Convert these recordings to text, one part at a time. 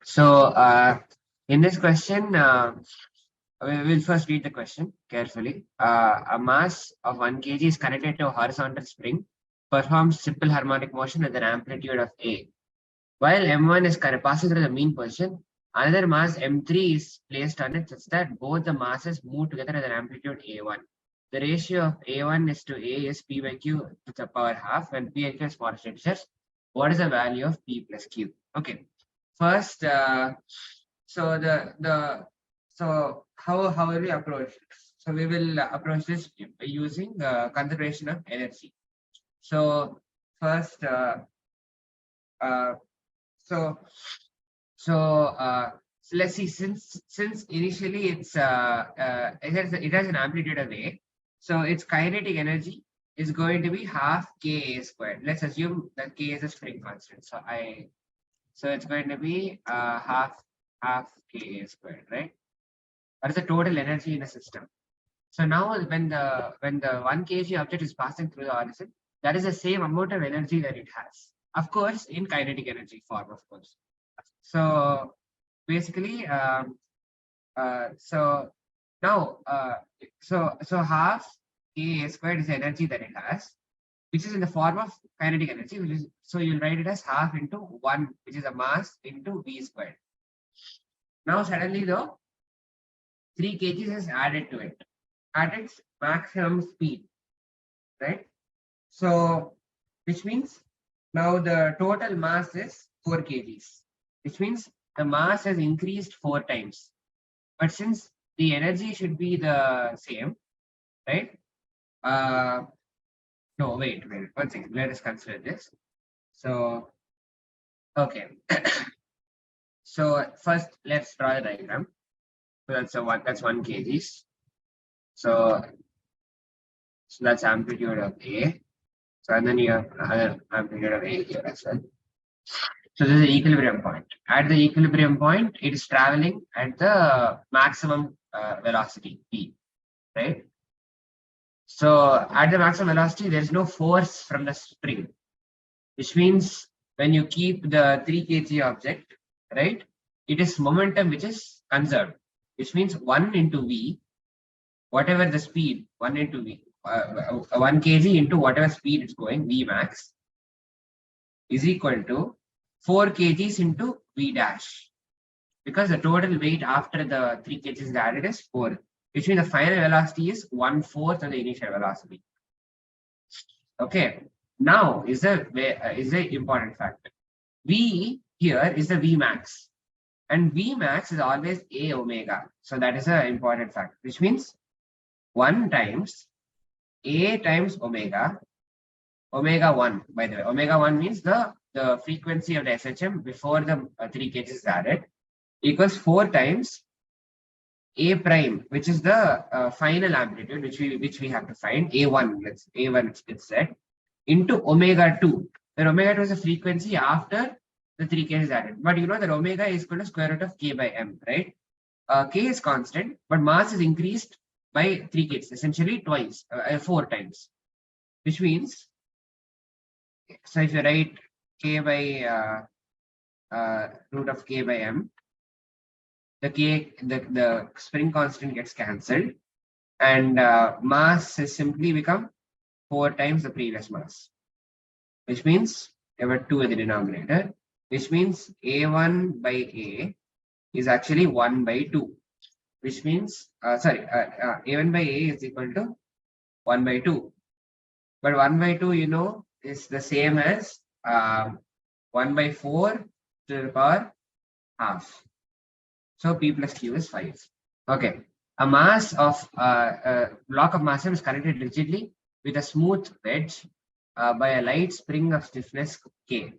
So, in this question, we will first read the question carefully. A mass of 1 kg is connected to a horizontal spring, performs simple harmonic motion with an amplitude of A. While M1 is passing through the mean position, another mass M3 is placed on it such that both the masses move together with an amplitude A1. The ratio of A1 is to A is P by Q to the power half, when P and Q are small integers. What is the value of P plus Q? Okay. First, so how will we approach this? So we will approach this using conservation of energy. So first, uh, so so let's see. Since initially it has an amplitude of A, so its kinetic energy is going to be half Ka squared. Let's assume that K is a spring constant. So it's going to be half Ka squared, right? What is the total energy in a system? So now when the 1 kg object is passing through the horizon, that is the same amount of energy that it has. Of course, in kinetic energy form, of course. So basically, so now, so half Ka squared is the energy that it has, which is in the form of kinetic energy, which is, so you'll write it as half into 1, which is a mass, into V squared. Now suddenly though, 3 kgs is added to it at its maximum speed, right? So, which means now the total mass is 4 kgs, which means the mass has increased 4 times. But since the energy should be the same, right? No, wait, 1 second. Let us consider this. So, okay. So first, let's draw the diagram. So that's 1 kgs. So that's amplitude of A. So and then you have another amplitude of A here as well. So this is the equilibrium point. At the equilibrium point, it is traveling at the maximum velocity P, right? So at the maximum velocity, there is no force from the spring, which means when you keep the 3 kg object, right, it is momentum which is conserved, which means 1 into V, whatever the speed, 1 into V, 1 kg into whatever speed it's going, V max, is equal to 4 kgs into V dash, because the total weight after the 3 kgs is added is 4, which means the final velocity is 1/4 of the initial velocity. Okay, now is the important factor. V here is the V max, and V max is always A omega. So that is an important factor, which means 1 times A times omega 1, by the way. Omega 1 means the frequency of the SHM before the 3 kgs is added, equals 4 times A prime, which is the final amplitude, which we have to find, A1, it's set, into omega 2. Then omega 2 is the frequency after the 3 k is added. But you know that omega is equal to square root of K by M, right? K is constant, but mass is increased by 3 k's, essentially twice, 4 times. Which means, so if you write K by root of K by M, the spring constant gets cancelled, and mass has simply become 4 times the previous mass, which means there were 2 in the denominator, which means A1 by A is actually 1 by 2, which means, A1 by A is equal to 1 by 2. But 1 by 2, you know, is the same as 1 by 4 to the power half. So P plus Q is 5. Okay. A mass of a block of mass is connected rigidly with a smooth wedge by a light spring of stiffness K.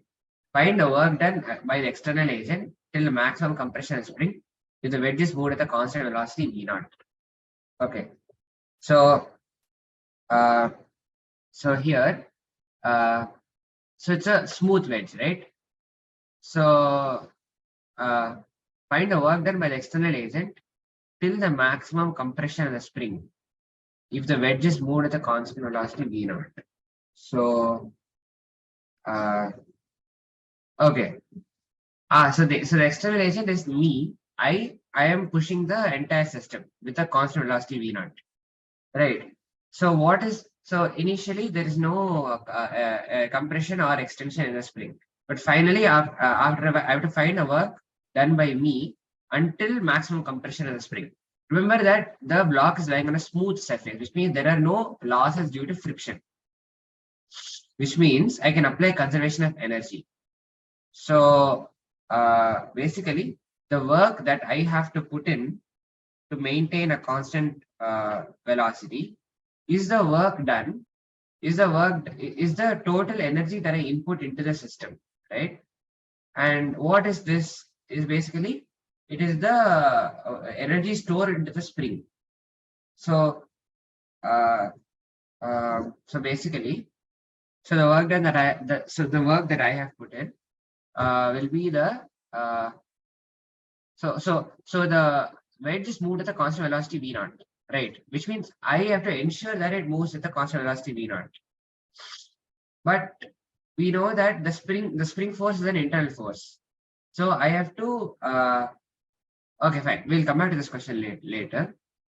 Find the work done by the external agent till the maximum compression of spring if the wedge is moved at a constant velocity V0. Okay. So here, so it's a smooth wedge, right? So find the work done by the external agent till the maximum compression of the spring if the wedge is moved at a constant velocity V0. So okay, So the external agent is me. I am pushing the entire system with a constant velocity v naught. Right. So initially there is no compression or extension in the spring, but finally after I have to find a work done by me until maximum compression in the spring. Remember that the block is lying on a smooth surface, which means there are no losses due to friction, which means I can apply conservation of energy. So basically, the work that I have to put in to maintain a constant velocity is the work done, is the total energy that I input into the system, right? And what is this? Is basically it is the energy stored into the spring. So so basically, so the work done that the work that I have put in will be the so the wedge is moved at the constant velocity v naught, right? Which means I have to ensure that it moves at the constant velocity v naught. But we know that the spring force is an internal force. So I have to okay, fine. We'll come back to this question later.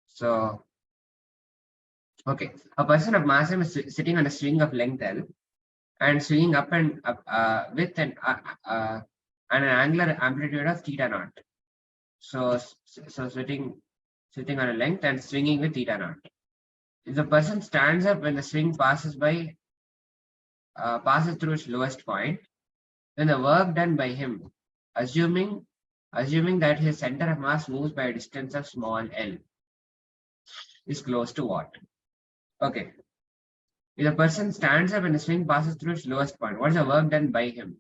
So okay, a person of mass m is sitting on a swing of length L and swinging up and up with an and an angular amplitude of theta naught. So sitting on a length and swinging with theta naught. If the person stands up when the swing passes through its lowest point, then the work done by him, assuming that his center of mass moves by a distance of small l, is close to what? Okay. If the person stands up and the swing passes through its lowest point, what is the work done by him?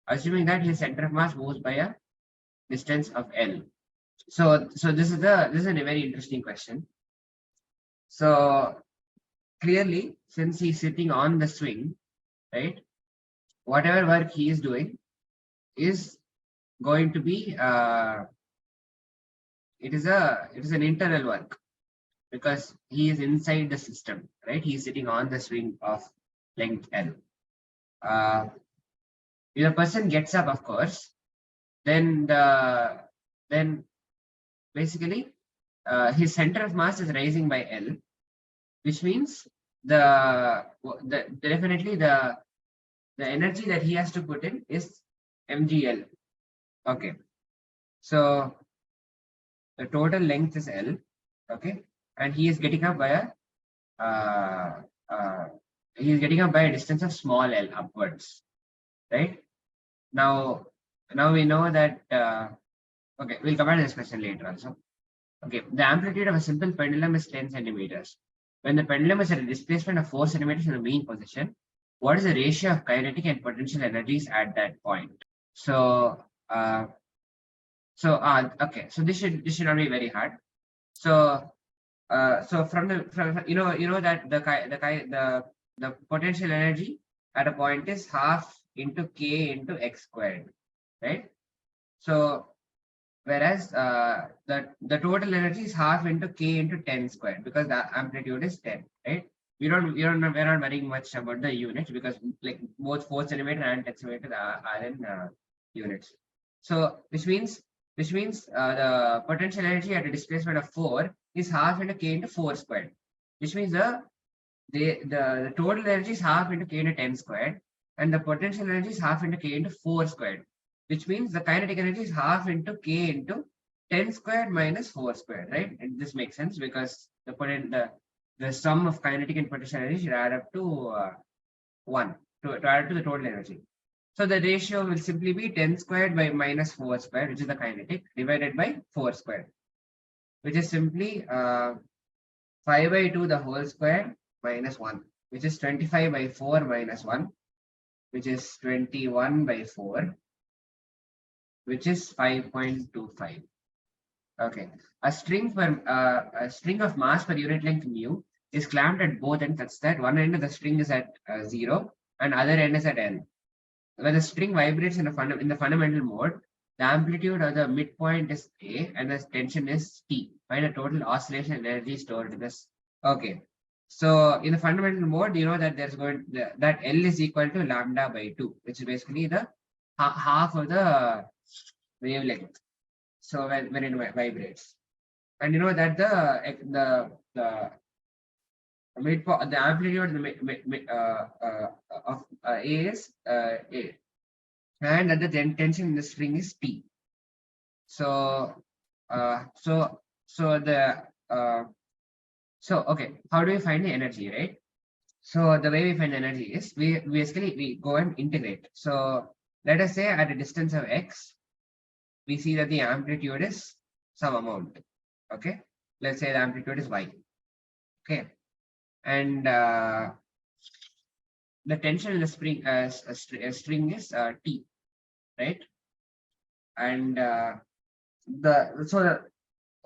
Assuming that his center of mass moves by a distance of l. So this is a very interesting question. So clearly, since he's sitting on the swing, right, whatever work he is doing is going to be it is an internal work because he is inside the system, right? He is sitting on the swing of length L. If the person gets up, of course, then basically his center of mass is rising by L, which means definitely the energy that he has to put in is mgl. Okay, so the total length is L. Okay, and he is getting up by a distance of small l upwards, right? Now we know that okay, we'll come back to this question later also. Okay, the amplitude of a simple pendulum is 10 centimeters. When the pendulum is at a displacement of 4 centimeters in the mean position, what is the ratio of kinetic and potential energies at that point? So okay, so this should not be very hard. So from you know that the potential energy at a point is half into k into x squared, right? So whereas the total energy is half into k into 10 squared because the amplitude is 10, right? We're not worrying much about the units because like both 4 centimeter and 10 centimeter are in units. So which means the potential energy at a displacement of 4 is half into k into 4 squared, which means the total energy is half into k into 10 squared and the potential energy is half into k into 4 squared, which means the kinetic energy is half into k into 10 squared minus 4 squared, right? And this makes sense because the sum of kinetic and potential energy should add up to 1 to add up to the total energy. So the ratio will simply be 10 squared by minus 4 squared, which is the kinetic, divided by 4 squared, which is simply 5 by 2 the whole square minus 1, which is 25 by 4 minus 1, which is 21 by 4, which is 5.25. Okay, a string of mass per unit length mu is clamped at both ends such that one end of the string is at 0 and other end is at L. When the string vibrates in the fundamental mode, the amplitude of the midpoint is A and the tension is T. Find the total oscillation energy stored in this. Okay, so in the fundamental mode, you know that that L is equal to lambda by 2, which is basically the half of the wavelength. So when it vibrates, and you know that the midpoint, the amplitude of A is A, and that the tension in the string is T. So okay, how do we find the energy, right? So the way we find energy is we go and integrate. So let us say at a distance of x, we see that the amplitude is some amount. Okay, let's say the amplitude is y. Okay, and the tension in the string is T, right? And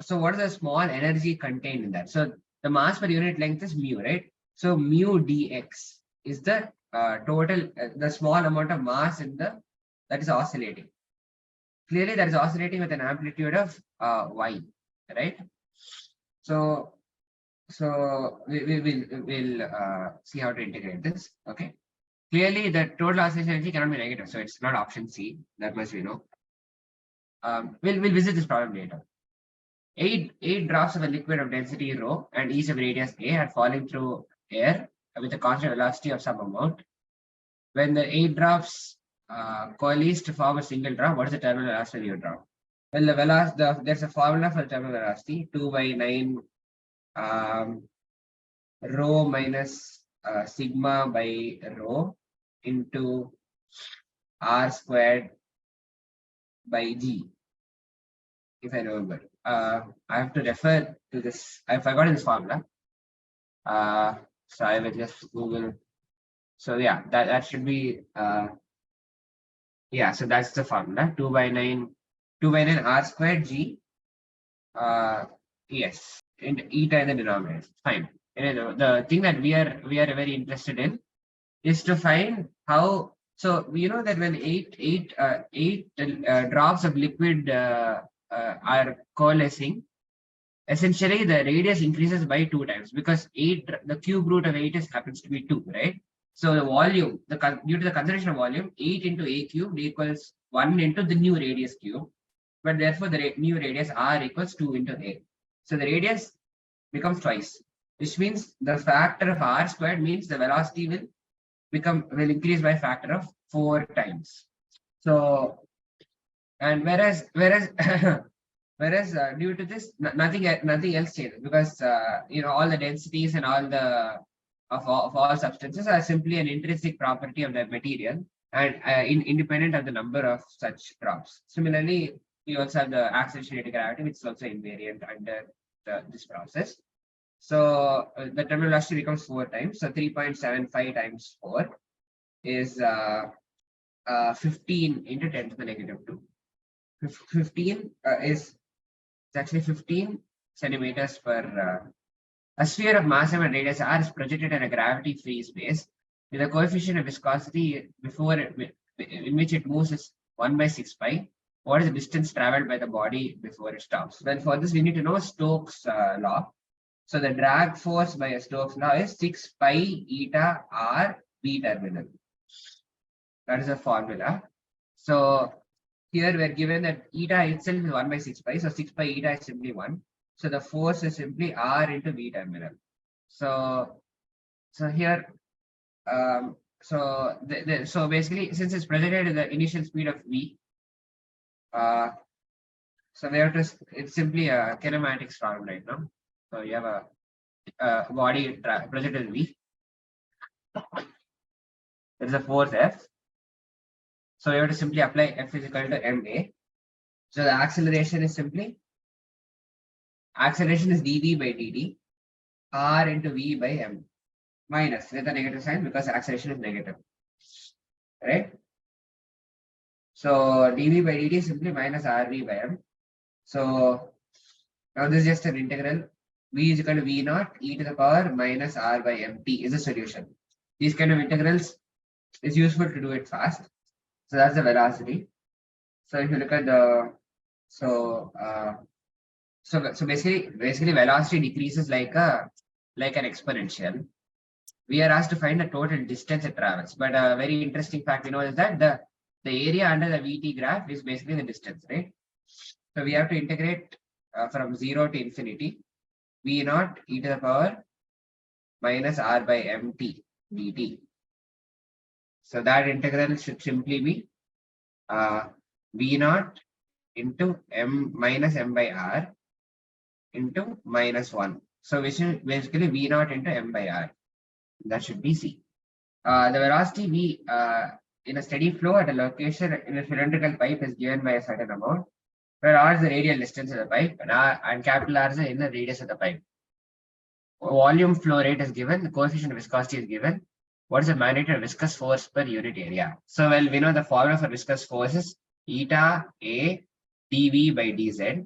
so what is the small energy contained in that? So the mass per unit length is mu, right? So mu dx is the total, the small amount of mass in the that is oscillating. Clearly, that is oscillating with an amplitude of y, right? So we'll see how to integrate this. Okay. Clearly, the total oscillation energy cannot be negative, so it's not option C. That much we know. We'll visit this problem later. Eight drops of a liquid of density rho and each of radius a are falling through air with a constant velocity of some amount. When the 8 drops coalesce to form a single drop, what is the terminal velocity of your drop? Well, there's a formula for the terminal velocity: 2/9 rho minus sigma by rho into r squared by g. If I remember, I have to refer to this. I forgot this formula. So I will just Google. So yeah, that should be yeah. So that's the formula: 2/9 r squared g. Yes, and eta in the denominator. Fine. And the thing that we are very interested in is to find how. So we know that when eight drops of liquid are coalescing, essentially the radius increases by 2 times, because the cube root of 8 happens to be 2, right? So the volume, due to the conservation of volume, 8 into a cubed equals 1 into the new radius cube, but therefore the new radius r equals 2 into a. So the radius becomes twice, which means the factor of r squared means the velocity will increase by a factor of 4 times. So, and whereas due to this, nothing else changes, because all the densities and all the of all substances are simply an intrinsic property of the material and independent of the number of such drops. Similarly, you also have the acceleration rate of gravity, which is also invariant under this process. So the terminal velocity becomes 4 times. So 3.75 times 4 is 15 into 10 to the negative 2. 15 is actually 15 centimeters per. A sphere of mass and radius r is projected in a gravity-free space with a coefficient of viscosity in which it moves is 1/6 pi. What is the distance traveled by the body before it stops? Well, for this we need to know Stokes' law. So the drag force by a Stokes' law is 6 pi eta r b terminal. That is a formula. So here we're given that eta itself is 1/6 pi. So 6 pi eta is simply 1. So the force is simply r into v terminal. So here, so basically, since it's projected at the initial speed of v, so we have to. It's simply a kinematics problem right now. So you have a body projected v. There is a force F. So you have to simply apply F is equal to ma. So the acceleration is simply dv by dt r into v by m, minus with a negative sign because acceleration is negative, right? So dv by dt is simply minus rv by m. So now this is just an integral. V is equal to v naught e to the power minus r by mt is a solution. These kind of integrals is useful to do it fast. So that's the velocity. So if you look at the so basically velocity decreases like an exponential. We are asked to find the total distance it travels. But a very interesting fact is that the area under the VT graph is basically the distance, right? So we have to integrate from 0 to infinity, V naught e to the power minus R by MT dt. So that integral should simply be V naught into M minus M by R into minus 1. So which is basically V naught into M by R. That should be C. The velocity V in a steady flow at a location in a cylindrical pipe is given by a certain amount, where R is the radial distance of the pipe and capital R is the inner radius of the pipe. Volume flow rate is given, the coefficient of viscosity is given. What is the magnitude of viscous force per unit area? So, well, we know the formula for viscous force is eta A dV by dz,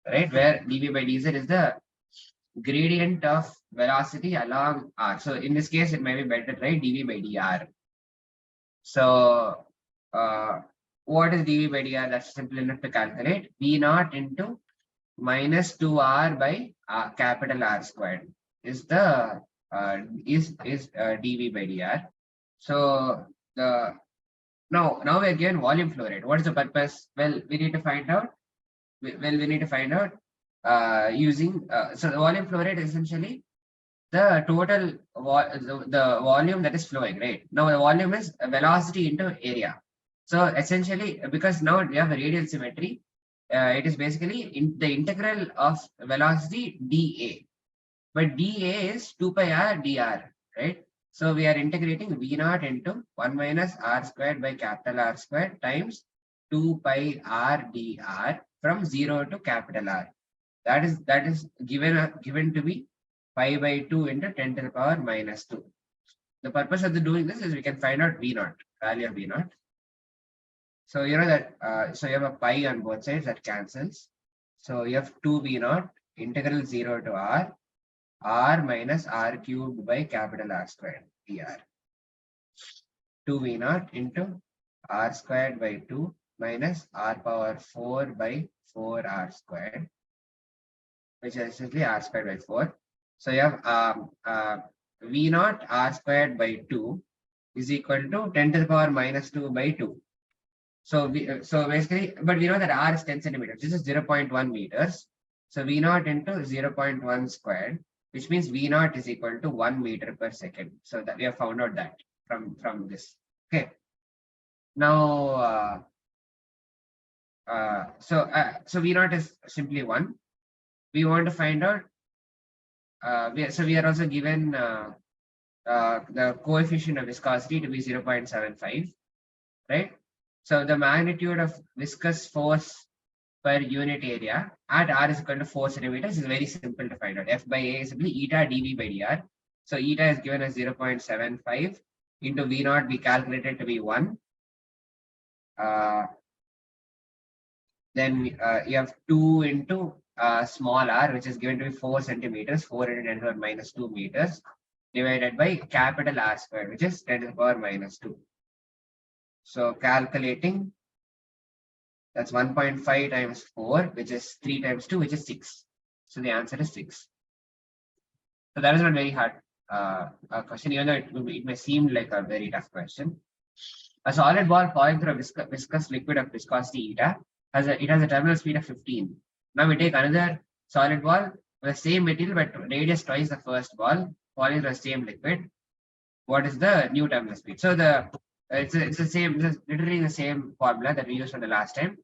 right? Where dV by dz is the gradient of velocity along R. So, in this case, it may be better to write dV by dr. So, what is dV by dr? That's simple enough to calculate. V naught into minus 2r by capital R squared is the dV by dr. So the now we are given volume flow rate. What is the purpose? Well, we need to find out. Using so the volume flow rate is essentially the total the volume that is flowing, right? Now the volume is velocity into area. So essentially, because now we have a radial symmetry, it is basically the integral of velocity dA, but dA is 2 pi r dr, right? So we are integrating V naught into 1 minus R squared by capital R squared times 2 pi r dr from 0 to capital R. That is given to be pi by 2 into 10 to the power minus 2. The purpose of doing this is we can find out V naught, value of V naught. So you know that so you have a pi on both sides that cancels. So you have 2 V naught integral 0 to r minus r cubed by capital R squared dr. 2 V naught into r squared by 2 minus r power 4 by 4r squared, which is essentially r squared by 4. So you have V naught r squared by 2 is equal to 10 to the power minus 2 by 2. So basically, but we know that r is 10 centimeters. This is 0.1 meters. So V naught into 0.1 squared, which means V naught is equal to 1 meter per second. So that we have found out that from this. Okay. Now, so V naught is simply 1. We want to find out. We are also given the coefficient of viscosity to be 0.75, right? So the magnitude of viscous force per unit area at r is equal to 4 centimeters is very simple to find out. F by A is simply eta dV by dr. So eta is given as 0.75 into V naught we calculated to be 1. Then you have 2 into small r, which is given to be 4 centimeters, 4 into 10 to the power minus 2 meters, divided by capital R squared, which is 10 to the power minus 2. So calculating, that's 1.5 times 4, which is 3 times 2, which is 6. So the answer is 6. So that is not very hard question, even though it may seem like a very tough question. A solid ball falling through a viscous liquid of viscosity eta has a terminal speed of 15. Now we take another solid ball with the same material but radius twice the first ball falling through the same liquid. What is the new terminal speed? So it's the same, it's literally the same formula that we used for the last time.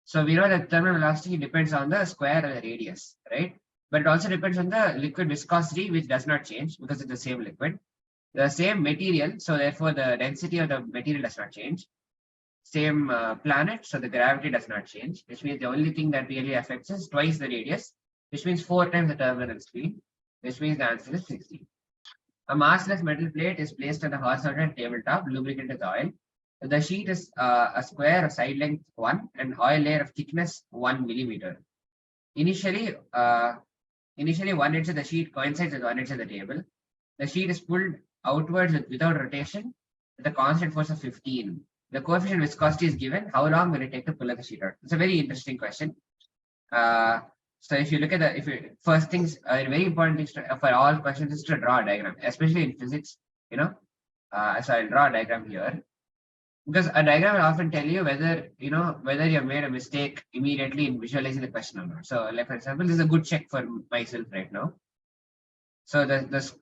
So we know that terminal velocity depends on the square of the radius, right? But it also depends on the liquid viscosity, which does not change because it's the same liquid. The same material, so therefore the density of the material does not change. Same planet, so the gravity does not change, which means the only thing that really affects is twice the radius, which means 4 times the terminal speed, which means the answer is 60. A massless metal plate is placed on the horizontal tabletop, lubricated with oil. The sheet is a square of side length 1 and oil layer of thickness 1 millimeter. Initially, one edge of the sheet coincides with one edge of the table. The sheet is pulled outwards without rotation with a constant force of 15. The coefficient viscosity is given. How long will it take to pull the sheet out? It's a very interesting question. So if you look at first things, very important things for all questions is to draw a diagram, especially in physics, So I'll draw a diagram here. because a diagram will often tell you whether whether you have made a mistake immediately in visualizing the question or not. So, like for example, this is a good check for myself right now. So it's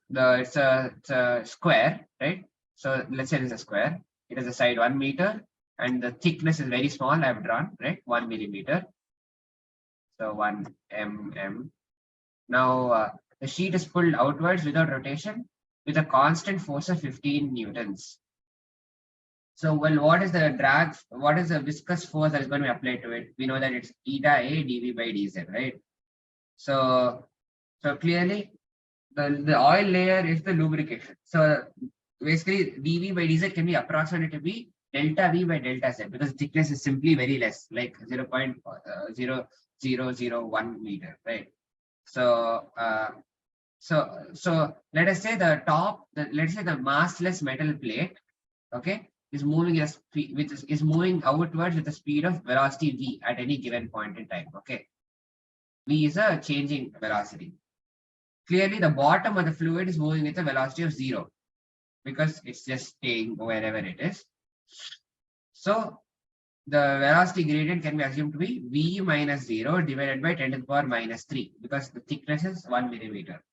a square, right? So let's say it's a square. It has a side 1 meter, and the thickness is very small. I've drawn, right, 1 millimeter. So 1 mm. Now the sheet is pulled outwards without rotation with a constant force of 15 newtons. So, well, what is the drag? What is the viscous force that is going to be applied to it? We know that it's eta A dV by dz, right? So clearly, the oil layer is the lubrication. So basically, dV by dz can be approximated to be delta V by delta Z because thickness is simply very less, like 0.0001 meter, right? So so let us say the massless metal plate, okay, is moving is moving outwards with the speed of velocity v at any given point in time. Okay, v is a changing velocity. Clearly, the bottom of the fluid is moving with a velocity of 0 because it's just staying wherever it is. So the velocity gradient can be assumed to be v minus 0 divided by 10 to the power minus 3 because the thickness is 1 millimeter.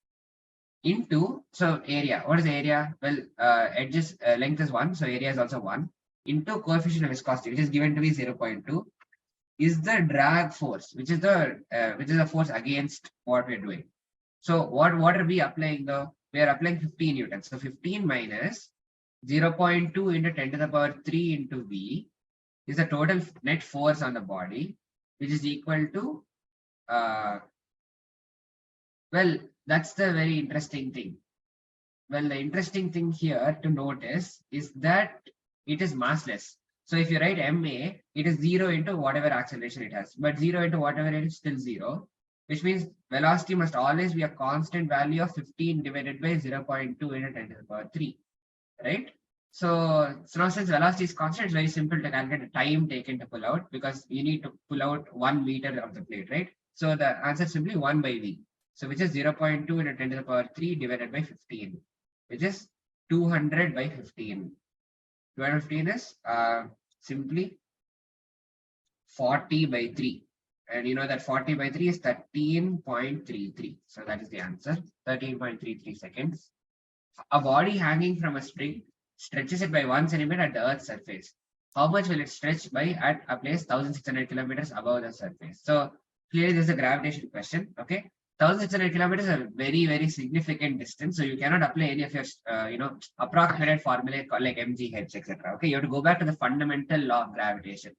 Into, so area, what is the area? Well, edges length is 1, so area is also 1, into coefficient of viscosity, which is given to be 0.2, is the drag force, which is the force against what we're doing. So what are we applying though? We are applying 15 newtons. So 15 minus 0.2 into 10 to the power 3 into V is the total net force on the body, which is equal to, well, that's the very interesting thing. Well, the interesting thing here to notice is that it is massless. So if you write MA, it is 0 into whatever acceleration it has, but 0 into whatever it is still 0, which means velocity must always be a constant value of 15 divided by 0.2 into 10 to the power 3, right? So now since velocity is constant, it's very simple to calculate the time taken to pull out because you need to pull out 1 meter of the plate, right? So the answer is simply 1 by V. So which is 0.2 into 10 to the power 3 divided by 15, which is 200 by 15. 215 is simply 40 by 3. And you know that 40 by 3 is 13.33. So that is the answer, 13.33 seconds. A body hanging from a spring stretches it by 1 centimeter at the Earth's surface. How much will it stretch by at a place 1600 kilometers above the surface? So clearly this is a gravitation question, okay? 1600 kilometers is a very, very significant distance. So you cannot apply any of your, approximate formulae like mgh, etc. Okay, you have to go back to the fundamental law of gravitation.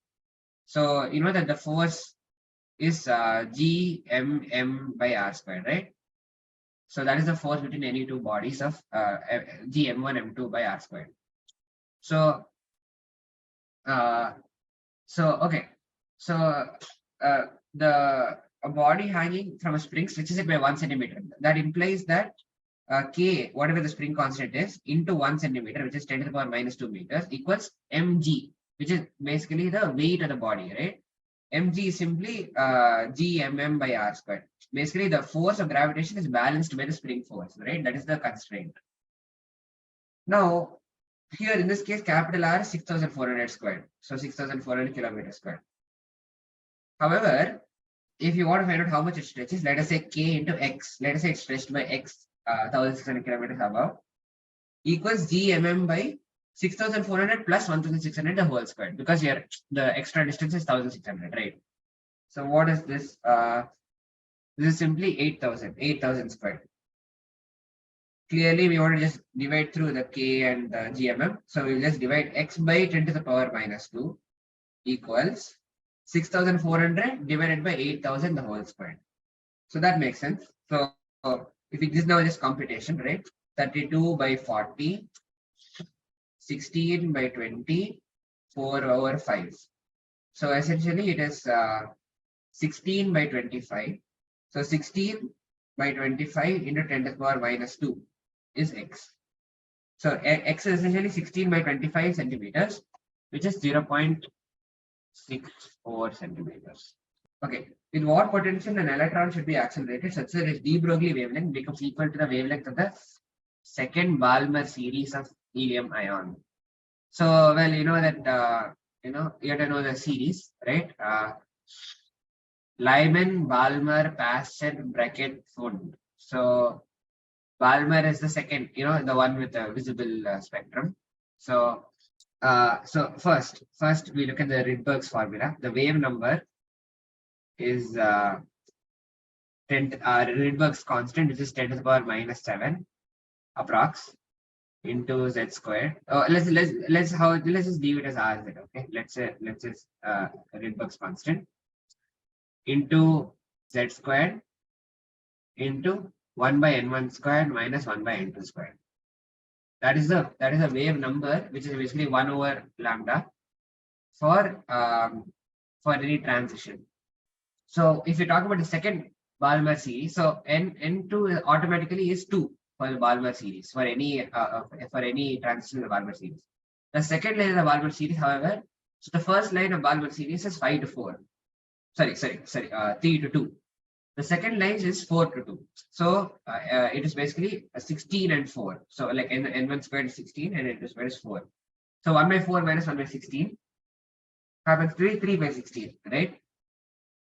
So you know that the force is Gmm by r squared, right? So that is the force between any two bodies of Gm1, m2 by r squared. So, okay. So a body hanging from a spring stretches it by 1 centimeter. That implies that K, whatever the spring constant is, into 1 centimeter, which is 10 to the power minus 2 meters, equals mg, which is basically the weight of the body, right? Mg is simply Gmm by r squared. Basically, the force of gravitation is balanced by the spring force, right? That is the constraint. Now, here in this case, capital R is 6,400 squared. So 6,400 kilometers squared. However, if you want to find out how much it stretches, let us say K into X. Let us say it's stretched by X, 1,600 kilometers above, equals Gmm by 6,400 plus 1,600 the whole squared, because here the extra distance is 1,600, right? So what is this? This is simply 8,000 squared. Clearly, we want to just divide through the K and the Gmm. So we'll just divide X by 10 to the power minus 2 equals 6,400 divided by 8,000 the whole squared. So that makes sense. So if it is now just computation, right? 32 by 40, 16 by 20, 4 over 5. So essentially it is 16 by 25. So 16 by 25 into 10 to the power minus 2 is X. So X is essentially 16 by 25 centimeters, which is 0.64 centimeters. Okay, with what potential an electron should be accelerated such that its de Broglie wavelength becomes equal to the wavelength of the second Balmer series of helium ion? So, well, you know that, you have to know the series, right? Lyman, Balmer, Pasteur, Brackett, Fund. So, Balmer is the second, the one with the visible spectrum. So, first we look at the Rydberg's formula. The wave number is 10, Rydberg's constant, which is 10 to the power minus 7 approx into z squared. Let's just leave it as rz. Okay, let's just Rydberg's constant into z squared into 1 by n1 squared minus 1 by n2 squared. That is a wave number, which is basically 1 over lambda for any transition. So if you talk about the second Balmer series, so n2 automatically is 2 for the Balmer series for any transition in the Balmer series. The second line of the Balmer series, however, so the first line of Balmer series is 5 to 4. Sorry, 3 to 2. The second line is 4 to 2. So it is basically 16 and 4. So like n1 squared is 16 and n2 squared is 4. So 1 by 4 minus 1 by 16 happens to be 3 by 16, right?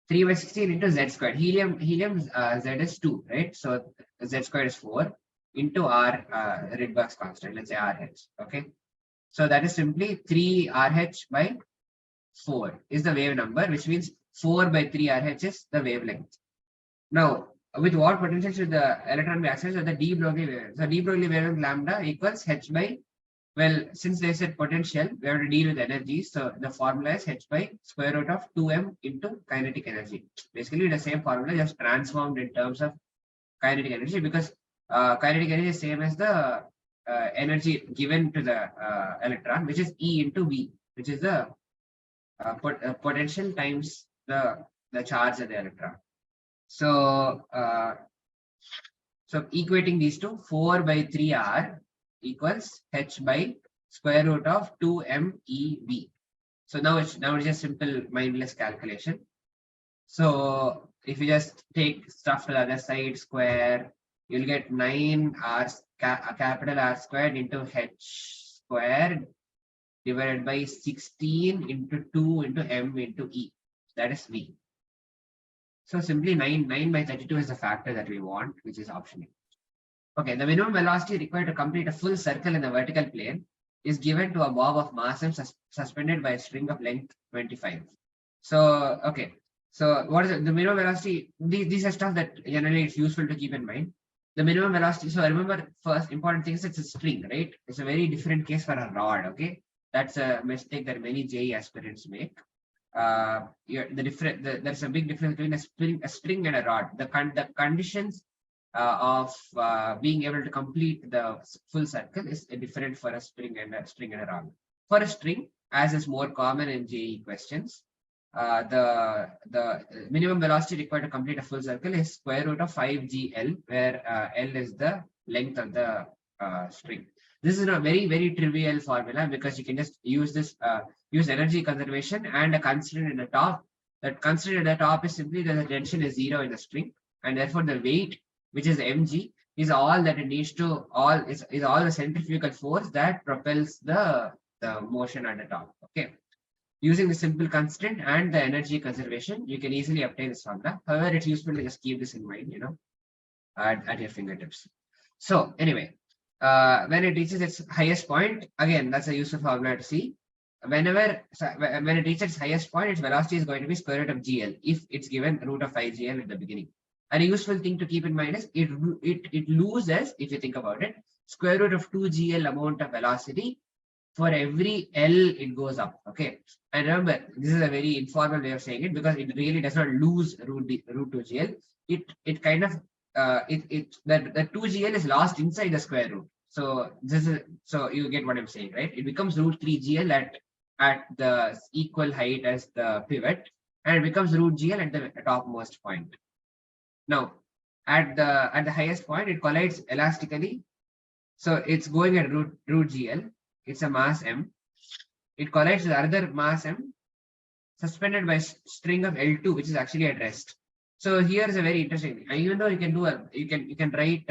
3 by 16 into z squared. Helium z is 2, right? So z squared is 4 into r Rydberg's constant, let's say RH. Okay. So that is simply 3 RH by 4 is the wave number, which means 4 by 3 RH is the wavelength. Now, with what potential should the electron be accessed? So the de Broglie wavelength. So de Broglie wavelength lambda equals h by, well, since they said potential, we have to deal with energy. So the formula is h by square root of 2m into kinetic energy. Basically, the same formula just transformed in terms of kinetic energy, because kinetic energy is same as the energy given to the electron, which is E into V, which is the potential times the charge of the electron. So, equating these two, 4 by 3r equals h by square root of 2mev. So now it's just simple mindless calculation. So if you just take stuff to the other side, square, you'll get 9r capital R squared into h squared divided by 16 into 2 into m into e. That is v. So simply 9 by 32 is the factor that we want, which is option A. Okay, the minimum velocity required to complete a full circle in the vertical plane is given to a bob of mass m suspended by a string of length 25. So, okay. So what is it? The minimum velocity? These are stuff that generally it's useful to keep in mind. The minimum velocity. So remember, first important thing is it's a string, right? It's a very different case for a rod. Okay, that's a mistake that many JEE aspirants make. There's a big difference between a string and a rod. The conditions of being able to complete the full circle is different for a string and a rod. For a string, as is more common in JEE questions, the minimum velocity required to complete a full circle is square root of 5gl, where L is the length of the string. This is a very, very trivial formula, because you can just use this, use energy conservation and a constant in the top. That constant at the top is simply that the tension is 0 in the string, and therefore the weight, which is mg, is all that it needs to, is all the centrifugal force that propels the motion at the top. Okay. Using the simple constant and the energy conservation, you can easily obtain this formula. However, it's useful to just keep this in mind, at your fingertips. So anyway, when it reaches its highest point, again, that's a useful formula to see. When it reaches its highest point, its velocity is going to be square root of gl if it's given root of 5gl at the beginning. And a useful thing to keep in mind is it loses, if you think about it, square root of 2gl amount of velocity for every L it goes up. Okay. And remember, this is a very informal way of saying it, because it really does not lose root 2gl. It kind of the 2gl is lost inside the square root. So so you get what I'm saying, right? It becomes root 3gl at the equal height as the pivot, and it becomes root gl at the topmost point. Now, at the highest point, it collides elastically. So it's going at root gl. It's a mass m. It collides with other mass m suspended by string of L2, which is actually at rest. So here is a very interesting thing. And even though you can do you can write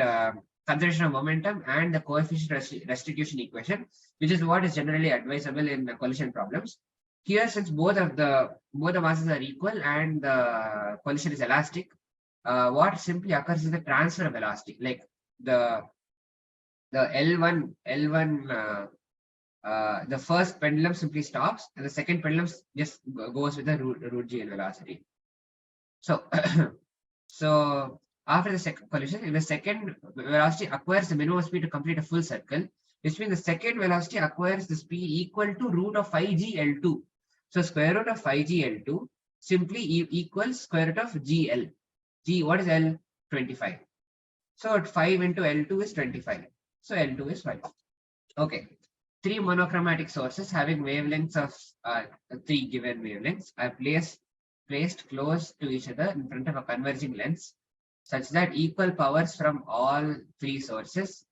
conservation of momentum and the coefficient restitution equation, which is what is generally advisable in collision problems. Here, since both the masses are equal and the collision is elastic, what simply occurs is the transfer of velocity, like the L1 the first pendulum simply stops and the second pendulum just goes with the root GL velocity. So, so after the second collision, if the second velocity acquires the minimum speed to complete a full circle, which means the second velocity acquires the speed equal to root of 5g L2. So square root of 5g L2 simply equals square root of GL. G, what is L? 25. So 5 into L2 is 25. So L2 is 5. Okay. 3 monochromatic sources having wavelengths of 3 given wavelengths are placed close to each other in front of a converging lens such that equal powers from all 3 sources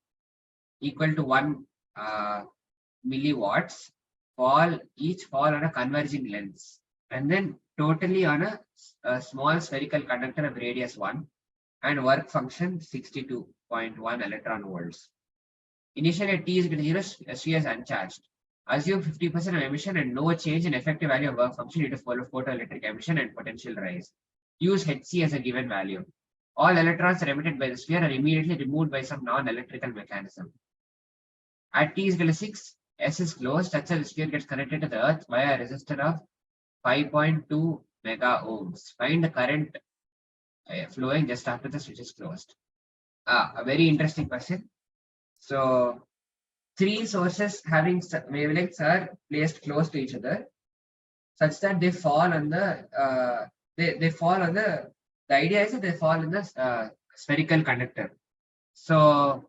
equal to 1 milliwatts each fall on a converging lens and then totally on a small spherical conductor of radius 1 and work function 62.1 electron volts. Initially at T is equal to 0, sphere is uncharged. Assume 50% of emission and no change in effective value of work function due to photoelectric emission and potential rise. Use Hc as a given value. All electrons emitted by the sphere are immediately removed by some non-electrical mechanism. At T is equal to 6, S is closed such that the sphere gets connected to the earth via a resistor of 5.2 mega ohms. Find the current flowing just after the switch is closed. A very interesting question. So 3 sources having wavelengths are placed close to each other such that they fall on the the idea is that they fall in the spherical conductor. So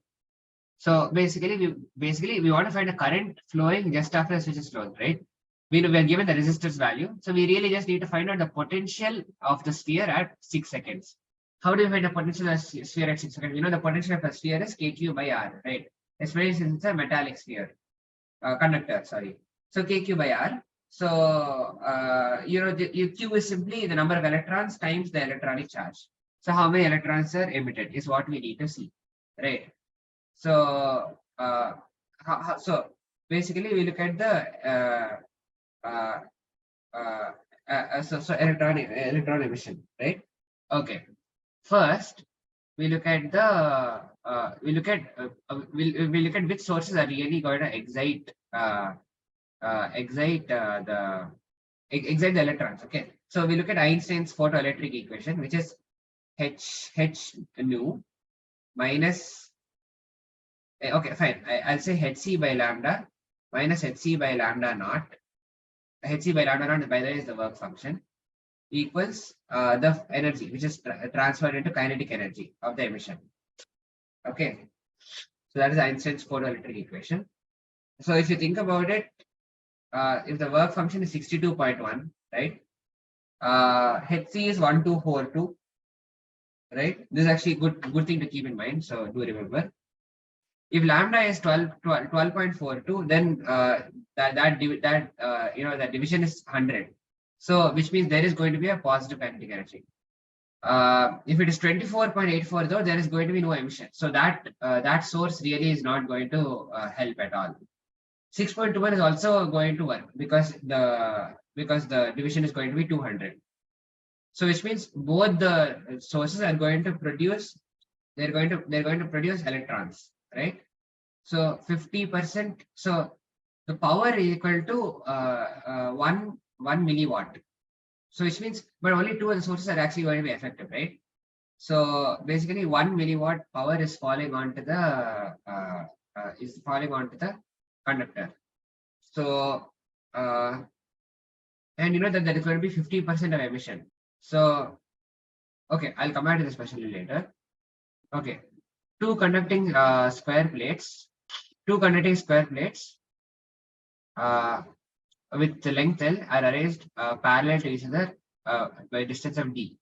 basically we want to find a current flowing just after the switch is closed, right? We are given the resistor's value, so we really just need to find out the potential of the sphere at 6 seconds. How do you find the potential of the sphere at 6 seconds? You know the potential of a sphere is kq by r, right? Especially since it's a metallic sphere, conductor, sorry. So kq by r. So you know q is simply the number of electrons times the electronic charge. So how many electrons are emitted is what we need to see, right? So so basically we look at the electron emission, right? Okay. First, we look at the we look at which sources are really going to excite the electrons. Okay, so we look at Einstein's photoelectric equation, which is h nu minus. Okay, fine. I'll say hc by lambda minus hc by lambda naught. Hc by lambda naught, by the way, is the work function, equals the energy which is transferred into kinetic energy of the emission. Okay, so that is Einstein's photoelectric equation. So if you think about it, if the work function is 62.1, right? Hc is 1242, right? This is actually a good thing to keep in mind. So do remember. If lambda is 12.42, then that division is 100. So which means there is going to be a positive kinetic energy. If it is 24.84 though, there is going to be no emission. So that source really is not going to help at all. 6.21 is also going to work because the division is going to be 200. So which means both the sources are going to produce, they're going to produce electrons, right? So 50%. So the power is equal to 1 milliwatt. So which means, but only 2 of the sources are actually going to be effective, right? So basically 1 milliwatt power is falling onto the conductor. So and you know that there is going to be 50% of emission. So okay, I'll come back to this question later. Okay, two conducting square plates with the length L are arranged parallel to each other by a distance of d.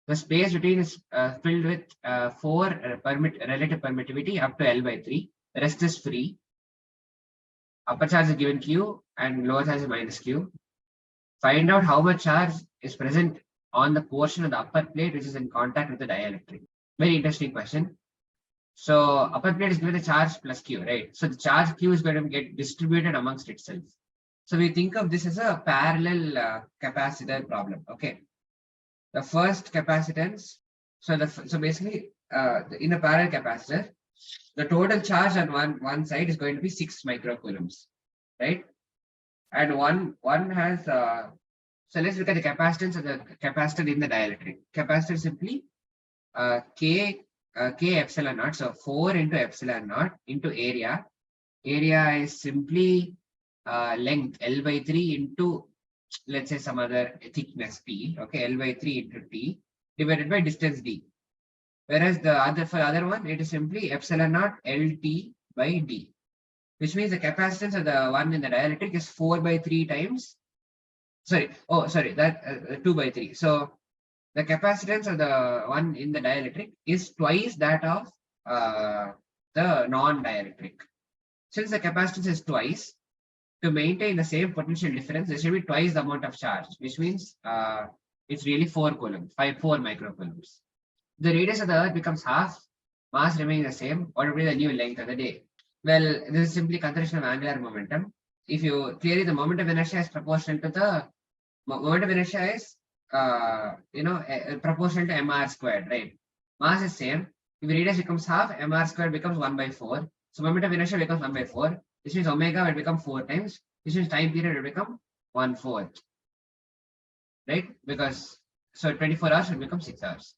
The space between is filled with 4 relative permittivity up to L by 3. The rest is free. Upper charge is given Q and lower charge is minus Q. Find out how much charge is present on the portion of the upper plate which is in contact with the dielectric. Very interesting question. So upper plate is given the charge plus Q, right? So the charge Q is going to get distributed amongst itself. So we think of this as a parallel capacitor problem. Okay. The first capacitance. So basically, in a parallel capacitor, the total charge on one side is going to be 6 microcoulombs, right? And one has so let's look at the capacitance of the capacitor in the dielectric. Capacitor simply K epsilon naught. So 4 into epsilon naught into area. Area is simply length L by 3 into, let's say, some other thickness P. Okay, L by 3 into T divided by distance D. Whereas for the other one, it is simply epsilon naught LT by D, which means the capacitance of the one in the dielectric is 4 by 3 times. Sorry, that 2 by 3. So the capacitance of the one in the dielectric is twice that of the non-dielectric. Since the capacitance is twice, to maintain the same potential difference, there should be twice the amount of charge, which means it's really 4 coulombs, 4 microcoulombs. The radius of the Earth becomes half, mass remaining the same. What would be the new length of the day? Well, this is simply conservation of angular momentum. If you clearly the moment of inertia is proportional to the moment of inertia is proportional to mr squared, right? Mass is same. If the radius becomes half, mr squared becomes 1 by 4. So moment of inertia becomes 1 by 4. This means omega will become 4 times. This means time period will become 1/4, right? Because so 24 hours will become 6 hours.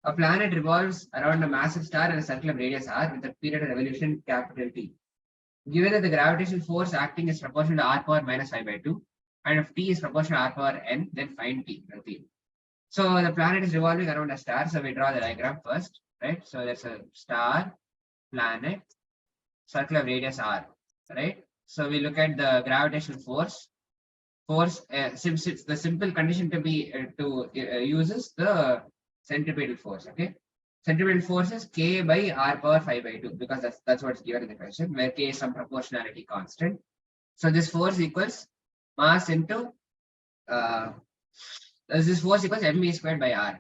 A planet revolves around a massive star in a circle of radius r with a period of revolution capital T. Given that the gravitational force acting is proportional to r power minus 5 by 2, and if T is proportional to r power n, then find T. So the planet is revolving around a star. So we draw the diagram first, right? So there's a star, planet, circle of radius r, right? So we look at the gravitational force. The simple condition to be uses the centripetal force. Okay, centripetal force is K by r power 5 by 2 because that's what's given in the question, where K is some proportionality constant. So this force equals mass into this force equals mv squared by r,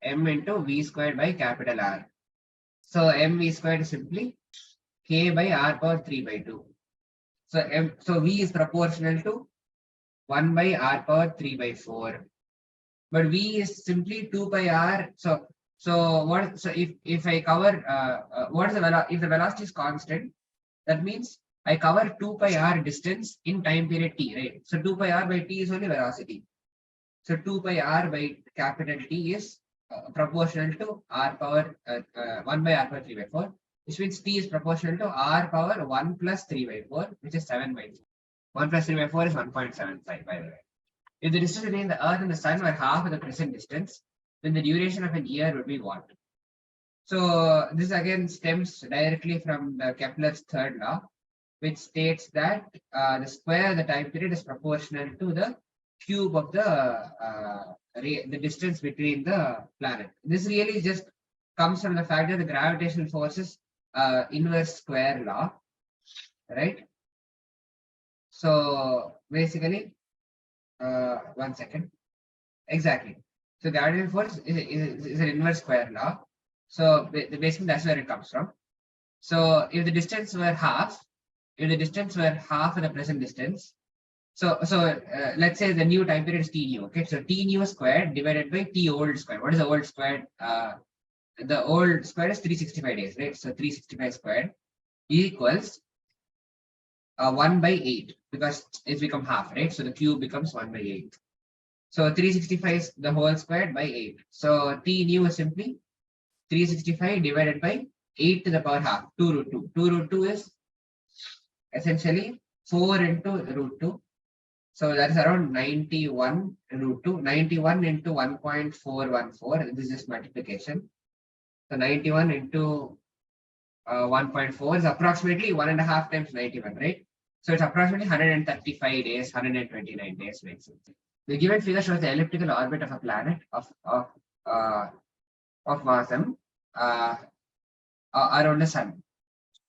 m into v squared by capital R. So mv squared is simply K by r power 3 by 2. So v is proportional to 1 by r power 3 by 4. But v is simply 2 by r. So if I cover what is the if the velocity is constant, that means I cover 2 pi r distance in time period t, right? So 2 pi r by t is only velocity. So 2 pi r by capital T is proportional to r power 1 by r power 3 by 4, which means t is proportional to r power 1 plus 3 by 4, which is 7 by 4. 1 plus 3 by 4 is 1.75, by the way. If the distance between the Earth and the Sun were half of the present distance, then the duration of an year would be what? So this again stems directly from the Kepler's third law, which states that the square of the time period is proportional to the cube of the distance between the planet. This really just comes from the fact that the gravitational forces inverse square law, right? So basically, 1 second. Exactly. So gravitational force is an inverse square law. So basically that's where it comes from. So if the distance were half, of the present distance, so let's say the new time period is t new. Okay, so t new squared divided by t old squared. What is the old squared? The old squared is 365 days, right? So 365 squared equals 1 by 8 because it's become half, right? So the cube becomes 1 by 8. So 365 is the whole squared by 8. So t new is simply 365 divided by 8 to the power half, 2 root 2. 2 root 2 is essentially 4 into root 2. So that is around 91 root 2. 91 into 1.414. This is multiplication. So 91 into 1.4 is approximately 1.5 times 91, right? So it's approximately 135 days, 129 days makes sense. The given figure shows the elliptical orbit of a planet of mass m around the sun.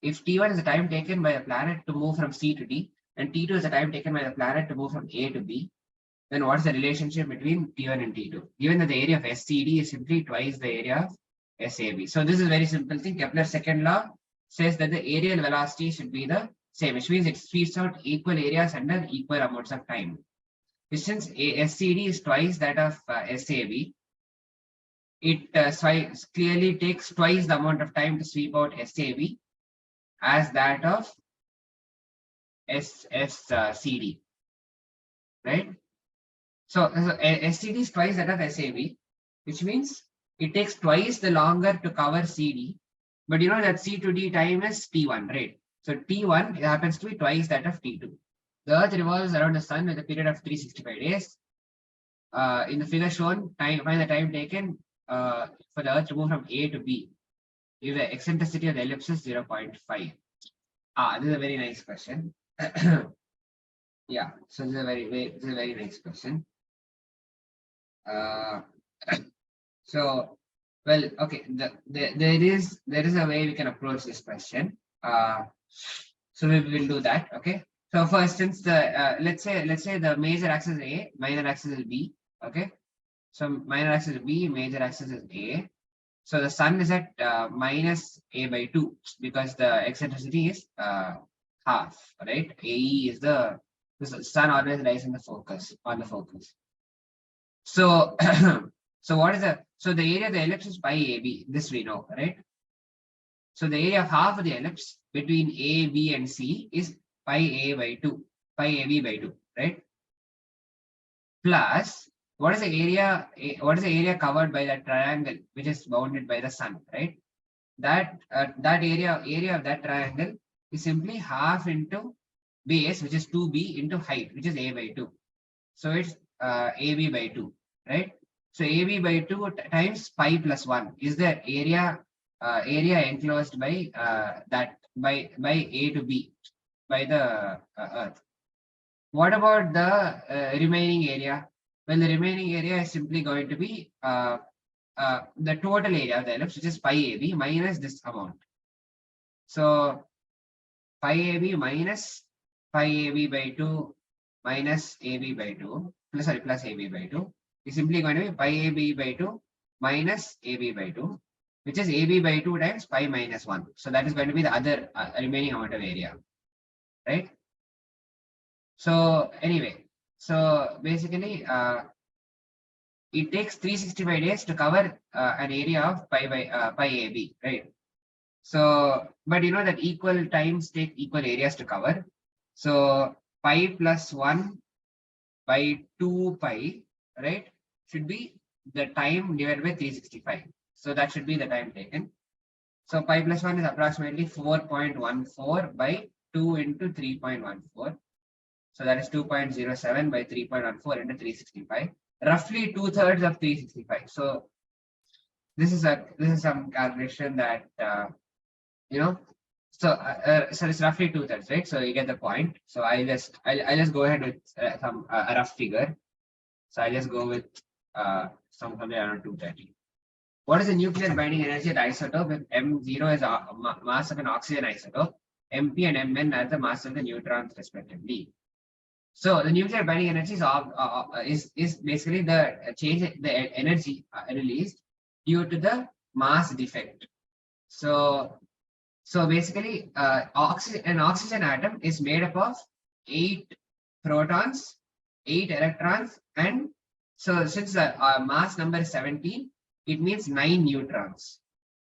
If T1 is the time taken by the planet to move from C to D, and T2 is the time taken by the planet to move from A to B, then what's the relationship between T1 and T2? Given that the area of SCD is simply twice the area of SAB. So this is very simple thing. Kepler's second law says that the aerial velocity should be the same, which means it sweeps out equal areas under equal amounts of time. Since SCD is twice that of SAB, it clearly takes twice the amount of time to sweep out SAB as that of SCD, right? So SCD is twice that of SAB, which means it takes twice the longer to cover CD, but you know that C to D time is T1, right? So T1 happens to be twice that of T2. The Earth revolves around the Sun with a period of 365 days. In the figure shown, find the time taken for the Earth to move from A to B. If the eccentricity of the ellipse is 0.5. This is a very nice question. Yeah, so this is a very nice question. So, well, okay. There is a way we can approach this question. So we will do that. Okay. So for instance, the let's say the major axis is A, minor axis is B. Okay. So minor axis is B, major axis is A. So the Sun is at minus A by 2 because the eccentricity is half, right? AE is the Sun always lies in the focus, on the focus. So so what is the area of the ellipse is pi AB, this we know, right? So the area of half of the ellipse between A, B, and C is pi A by 2, pi AB by 2, right? Plus, what is the area covered by that triangle which is bounded by the Sun, right? That area of that triangle is simply half into base, which is 2b, into height, which is A by 2. So it's AB by 2, right? So AB by 2 times pi plus 1 is the area enclosed by by A to B, by the Earth. What about the remaining area? Well, the remaining area is simply going to be the total area of the ellipse, which is pi AB minus this amount. So pi AB minus pi AB by 2 minus AB by 2 plus AB by 2 is simply going to be pi AB by 2 minus AB by 2, which is AB by 2 times pi minus 1. So that is going to be the other remaining amount of area, right? So anyway, so basically it takes 365 days to cover an area of pi AB, right? So, but you know that equal times take equal areas to cover. So pi plus 1 by 2 pi, right, should be the time divided by 365. So that should be the time taken. So pi plus 1 is approximately 4.14 by 2 into 3.14. So that is 2.07 by 3.14 into 365. Roughly 2/3 of 365. So this is some calculation that you know. So it's roughly 2/3, right? So you get the point. So I'll just go ahead with some a rough figure. So I'll just go with something around 230. What is the nuclear binding energy at isotope if M0 is mass of an oxygen isotope, Mp and Mn are the mass of the neutrons respectively? So the nuclear binding energy is basically the change the energy released due to the mass defect. So basically, an oxygen atom is made up of 8 protons, 8 electrons, and so since the mass number is 17, it means 9 neutrons.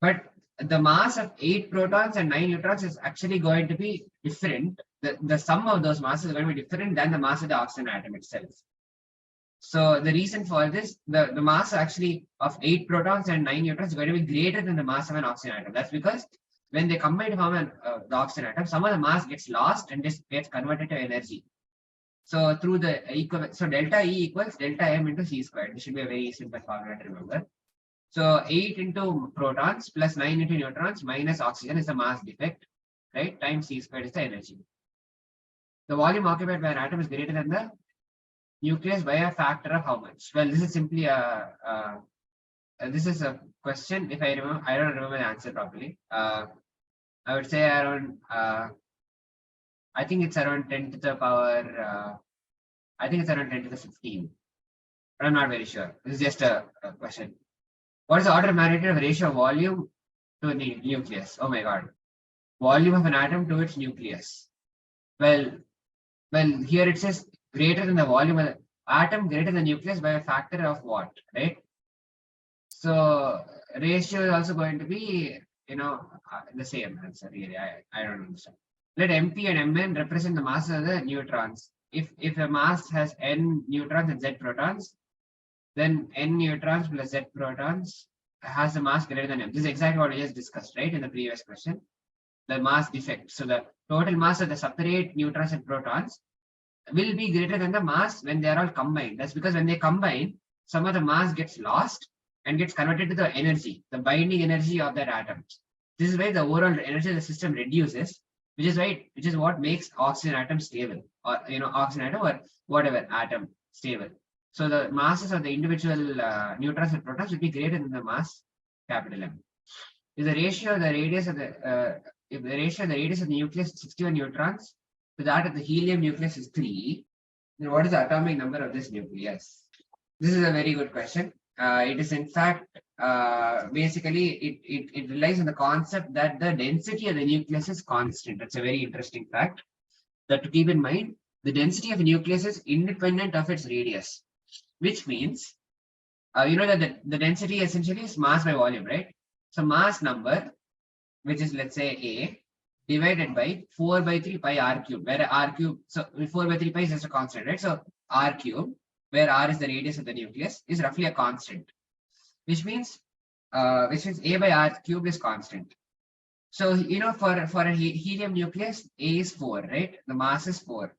But the mass of 8 protons and 9 neutrons is actually going to be different. The sum of those masses is going to be different than the mass of the oxygen atom itself. So the reason for this, the mass actually of 8 protons and 9 neutrons is going to be greater than the mass of an oxygen atom. That's because when they combine to form the oxygen atom, some of the mass gets lost and just gets converted to energy. So through the so delta E equals delta M into C squared. This should be a very simple formula to remember. So 8 into protons plus 9 into neutrons minus oxygen is the mass defect, right? Times C squared is the energy. The volume occupied by an atom is greater than the nucleus by a factor of how much? Well, this is simply this is a question. If I remember, I don't remember the answer properly. I would say around, I think it's around 10 to the power, I think it's around 10 to the 15. But I'm not very sure. This is just a question. What is the order of magnitude of ratio of volume to the nucleus? Oh my god. Volume of an atom to its nucleus. Well, here it says greater than the volume of the atom greater than the nucleus by a factor of what, right? So ratio is also going to be, the same answer really. I don't understand. Let MP and Mn represent the masses of the neutrons. If a mass has n neutrons and z protons, then n neutrons plus z protons has a mass greater than m. This is exactly what we just discussed, right, in the previous question. The mass defect. So the total mass of the separate neutrons and protons will be greater than the mass when they are all combined. That's because when they combine, some of the mass gets lost and gets converted to the energy, the binding energy of that atom. This is why the overall energy of the system reduces, which is what makes oxygen atom stable, or oxygen atom or whatever atom stable. So the masses of the individual neutrons and protons will be greater than the mass capital M. If the ratio of the radius of the nucleus is 61 neutrons to that of the helium nucleus is 3, then what is the atomic number of this nucleus? This is a very good question. It is in fact basically it relies on the concept that the density of the nucleus is constant. That's a very interesting fact that to keep in mind. The density of a nucleus is independent of its radius, which means that the density essentially is mass by volume, right? So mass number, which is let's say A, divided by 4 by 3 pi r cube, where r cube, so 4 by 3 pi is just a constant, right? So r cube, where r is the radius of the nucleus, is roughly a constant, which means A by r cube is constant. So for a helium nucleus, A is 4, right? The mass is 4.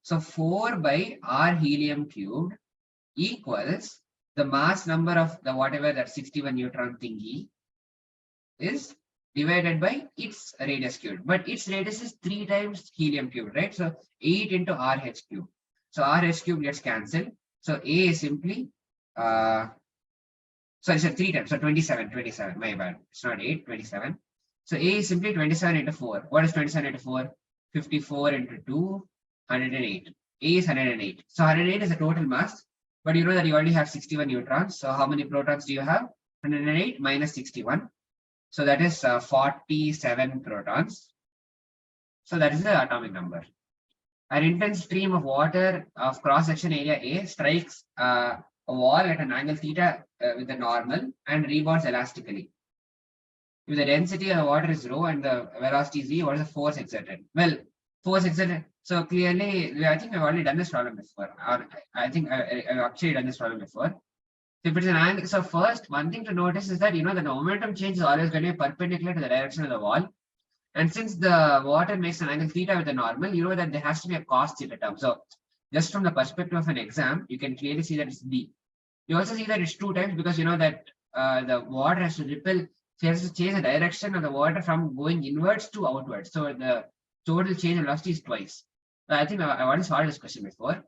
So 4 by r helium cubed equals the mass number of the whatever that 61 neutron thingy is divided by its radius cubed. But its radius is 3 times helium cubed, right? So 8 into RH cube. So RH cube gets cancelled. So A is simply, sorry, 3 times. So 27, my bad. It's not 8, 27. So A is simply 27 into 4. What is 27 into 4? 54 into 2, 108. A is 108. So 108 is the total mass. But you know that you only have 61 neutrons. So how many protons do you have? 108 minus 61. So that is 47 protons. So that is the atomic number. An intense stream of water of cross-section area A strikes a wall at an angle theta with the normal and rebounds elastically. If the density of the water is rho and the velocity is v, what is the force exerted? Well, force exerted. So clearly, I think I've already done this problem before. Or I think I've actually done this problem before. So if it's an angle, so first, one thing to notice is that the momentum change is always going to be perpendicular to the direction of the wall. And since the water makes an angle theta with the normal, you know that there has to be a cos theta term. So just from the perspective of an exam, you can clearly see that it's D. You also see that it's 2 times because you know that the water has to repel, so it has to change the direction of the water from going inwards to outwards. So the total change in velocity is twice. I think I already solved this question before.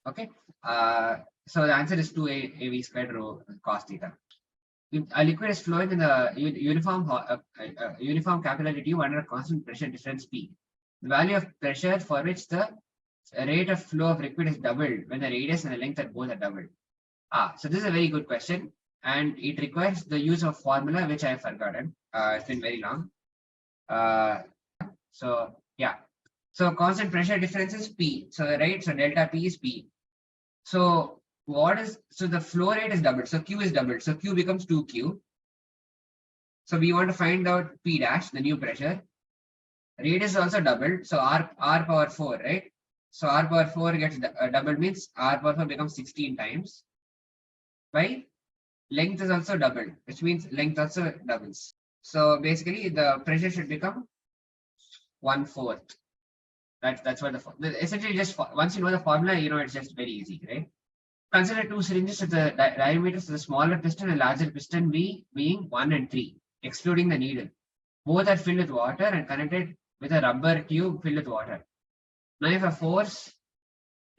Okay. So the answer is 2 AV squared rho cos theta. If a liquid is flowing in the uniform capillary tube under a constant pressure difference P, the value of pressure for which the rate of flow of liquid is doubled when the radius and the length at both are doubled. So this is a very good question, and it requires the use of formula which I have forgotten. It's been very long. So yeah. So constant pressure difference is P. So right, so delta P is P. So the flow rate is doubled. So Q is doubled. So Q becomes 2Q. So we want to find out P dash, the new pressure. Radius is also doubled. So R power 4, right? So R power 4 gets doubled, means R power 4 becomes 16 times. By length is also doubled, which means length also doubles. So basically the pressure should become 1/4. That's what essentially just once you know the formula, it's just very easy, right? Consider 2 syringes with the diameters of the smaller piston and larger piston being 1 and 3, excluding the needle. Both are filled with water and connected with a rubber tube filled with water. Now if a force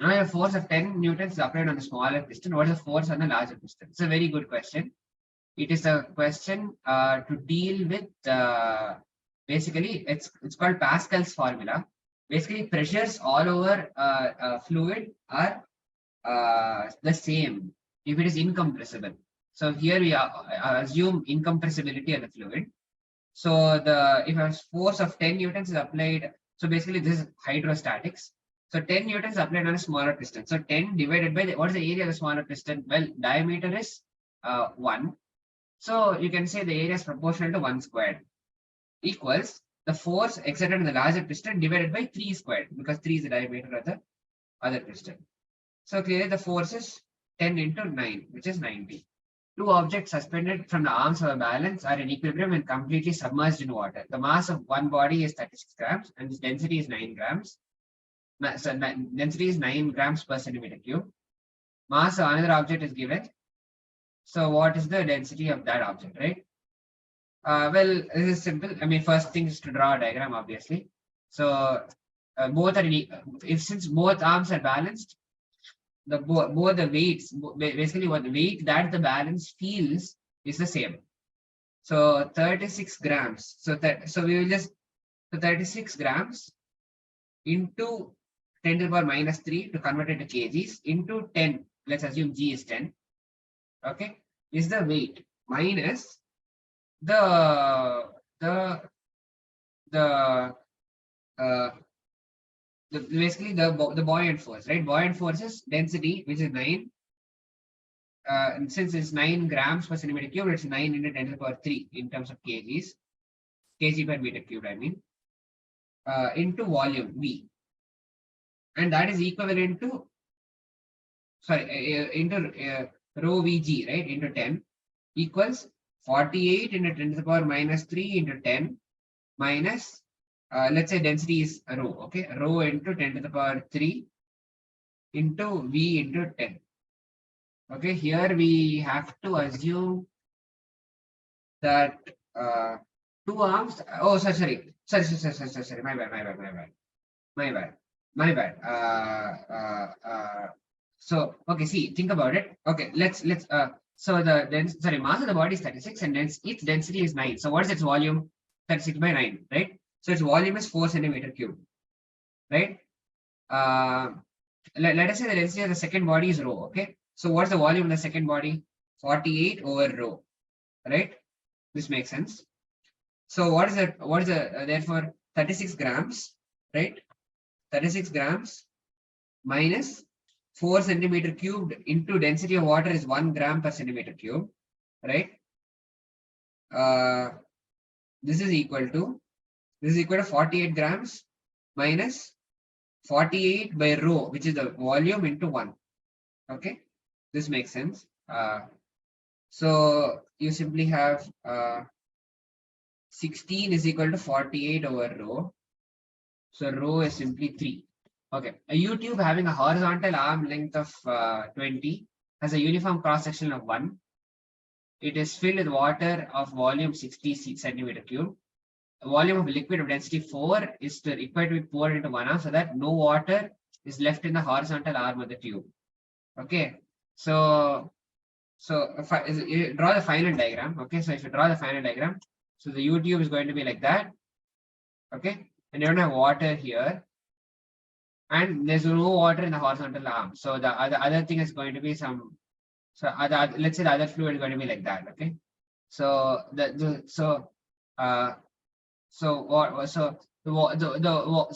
of 10 newtons is applied on the smaller piston, what is the force on the larger piston? It's a very good question. It is a question to deal with basically it's called Pascal's formula. Basically, pressures all over a fluid are the same if it is incompressible. So here we assume incompressibility of the fluid. So if a force of 10 newtons is applied, so basically this is hydrostatics. So 10 newtons applied on a smaller piston. So 10 divided by what is the area of the smaller piston? Well, diameter is 1. So you can say the area is proportional to 1 squared equals the force exerted on the larger piston divided by 3 squared, because 3 is the diameter of the other piston. So clearly the force is 10 into 9, which is 90. Two objects suspended from the arms of a balance are in equilibrium and completely submerged in water. The mass of one body is 36 grams and its density is 9 grams. So density is 9 grams per centimeter cube. Mass of another object is given. So what is the density of that object, right? Well, this is simple. I mean, first thing is to draw a diagram, obviously. So both are since both arms are balanced, both the weights, basically what the weight that the balance feels is the same. So 36 grams. So we will just, so 36 grams into 10 to the power minus 3 to convert it to kgs into 10. Let's assume G is 10. Okay, is the weight minus basically the buoyant force, right? Buoyant force is density, which is 9. And since it's 9 grams per centimeter cube, it's 9 into 10 to the power 3 in terms of kgs, kg per meter cube, I mean, into volume V. And that is equivalent to, into rho Vg, right, into 10 equals 48 into 10 to the power minus 3 into 10 minus, let's say density is rho, okay, rho into 10 to the power 3 into V into 10. Okay, here we have to assume that two arms, oh, sorry, my bad. So, okay, see, think about it. Okay, so mass of the body is 36 and its density is 9. So what is its volume? 36 by 9, right? So its volume is 4 centimeter cube, right? Let us say the density of the second body is rho, okay? So what's the volume of the second body? 48 over rho, right? This makes sense. So what is the therefore 36 grams, right? 36 grams minus 4 centimeter cubed into density of water is 1 gram per centimeter cube, right? This is equal to 48 grams minus 48 by rho, which is the volume, into 1. Okay, this makes sense. So you simply have 16 is equal to 48 over rho. So rho is simply 3. Okay, a U-tube having a horizontal arm length of 20 has a uniform cross section of 1. It is filled with water of volume 60 centimeter cube. A volume of liquid of density 4 is required to be poured into one arm so that no water is left in the horizontal arm of the tube. Okay, so if draw the final diagram. Okay, so if you draw the final diagram, so the U-tube is going to be like that. Okay, and you don't have water here, and there's no water in the horizontal arm. So the other thing is going to be some. So let's say the other fluid is going to be like that. Okay, so so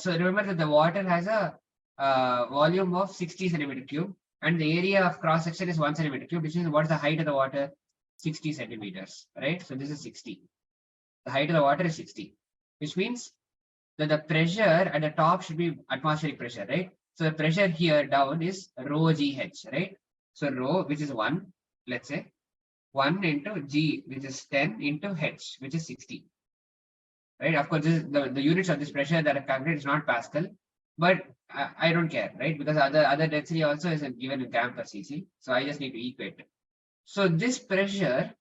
remember that the water has a volume of 60 centimeter cube, and the area of cross section is 1 centimeter cube, which is what's the height of the water? 60 centimeters, right? So this is 60. The height of the water is 60, which means that the pressure at the top should be atmospheric pressure, right? So the pressure here down is rho GH, right? So rho, which is 1, let's say 1 into G, which is 10 into H, which is 60. Right? Of course, this is the units of this pressure that are calculated is not Pascal, but I don't care, right? Because other density also is given in gram per cc. So I just need to equate. So this pressure,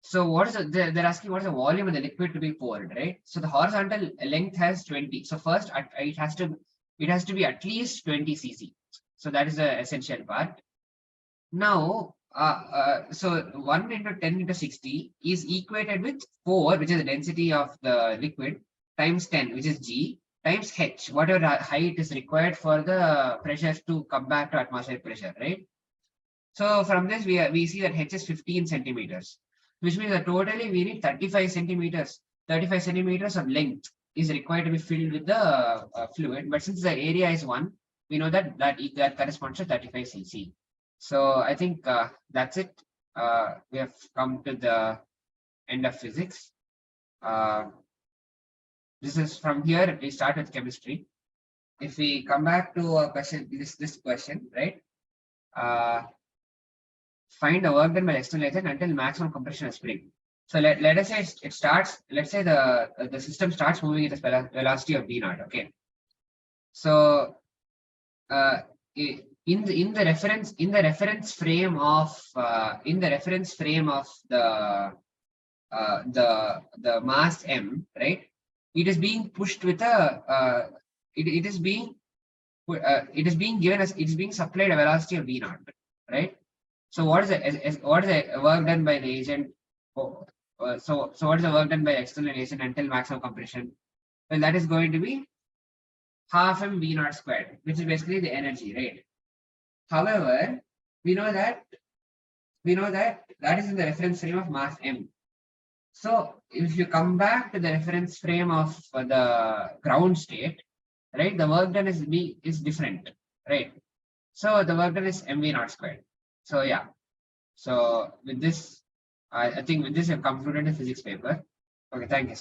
so what is they're asking what is the volume of the liquid to be poured, right? So the horizontal length has 20. So first it has to be at least 20 cc. So that is the essential part. Now, so 1 into 10 into 60 is equated with 4, which is the density of the liquid, times 10, which is G, times H, whatever height is required for the pressure to come back to atmospheric pressure, right? So from this, we see that H is 15 centimeters, which means that totally we need 35 centimeters. 35 centimeters of length is required to be filled with the fluid. But since the area is 1, we know that that corresponds to 35 cc. So I think that's it. We have come to the end of physics. This is from here we start with chemistry. If we come back to a question, this question, right? Find the work done by external agent until maximum compression of spring. So let us say it starts. Let's say the system starts moving at a velocity of v naught. Okay. So in the reference frame of the mass m, right? It is being pushed with a it is being given as it is being supplied a velocity of v naught, right? So what is the work done by the agent? So what is the work done by external agent until maximum compression? Well, that is going to be half m v naught squared, which is basically the energy, right? However, we know that that is in the reference frame of mass m. So if you come back to the reference frame of the ground state, right, the work done is different, right? So the work done is mv naught squared. So yeah. So with this, I think with this I've concluded the physics paper. Okay, thank you.